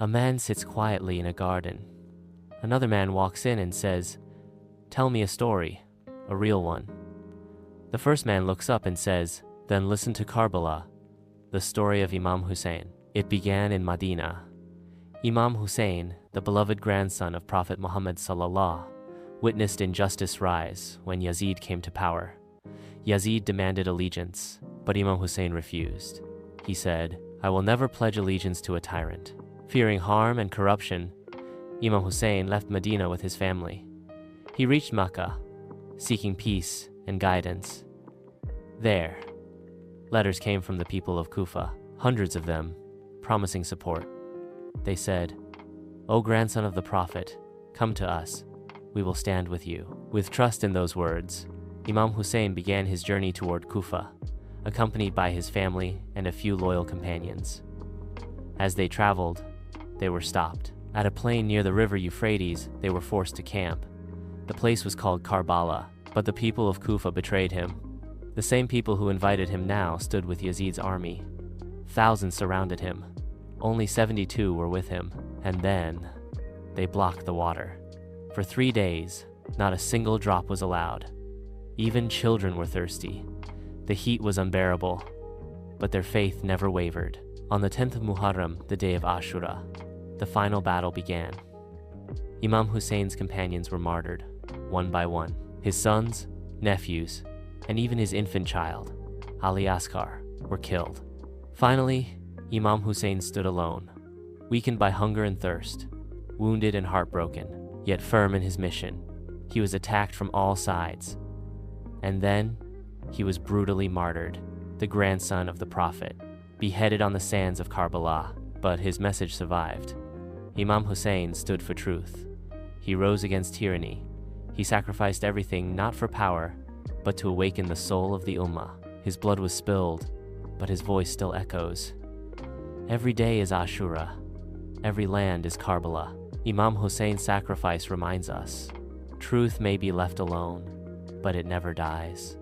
A man sits quietly in a garden. Another man walks in and says, "Tell me a story, a real one." The first man looks up and says, "Then listen to Karbala, the story of Imam Hussein. It began in Medina. Imam Hussein, the beloved grandson of Prophet Muhammad sallallahu, witnessed injustice rise when Yazid came to power. Yazid demanded allegiance, but Imam Hussein refused. He said, "I will never pledge allegiance to a tyrant." Fearing harm and corruption, Imam Hussein left Medina with his family. He reached Mecca, seeking peace and guidance. There, letters came from the people of Kufa, hundreds of them, promising support. They said, "O grandson of the Prophet, come to us. We will stand with you." With trust in those words, Imam Hussein began his journey toward Kufa, accompanied by his family and a few loyal companions. As they traveled, they were stopped. At a plain near the river Euphrates, they were forced to camp. The place was called Karbala, but the people of Kufa betrayed him. The same people who invited him now stood with Yazid's army. Thousands surrounded him. Only 72 were with him, and then they blocked the water. For 3 days, not a single drop was allowed. Even children were thirsty. The heat was unbearable, but their faith never wavered. On the 10th of Muharram, the day of Ashura, the final battle began. Imam Hussein's companions were martyred, one by one. His sons, nephews, and even his infant child, Ali Asghar, were killed. Finally, Imam Hussein stood alone, weakened by hunger and thirst, wounded and heartbroken, yet firm in his mission. He was attacked from all sides. And then, he was brutally martyred, the grandson of the Prophet, beheaded on the sands of Karbala. But his message survived. Imam Hussein stood for truth. He rose against tyranny. He sacrificed everything not for power, but to awaken the soul of the Ummah. His blood was spilled, but his voice still echoes. Every day is Ashura. Every land is Karbala. Imam Hussein's sacrifice reminds us, truth may be left alone, but it never dies.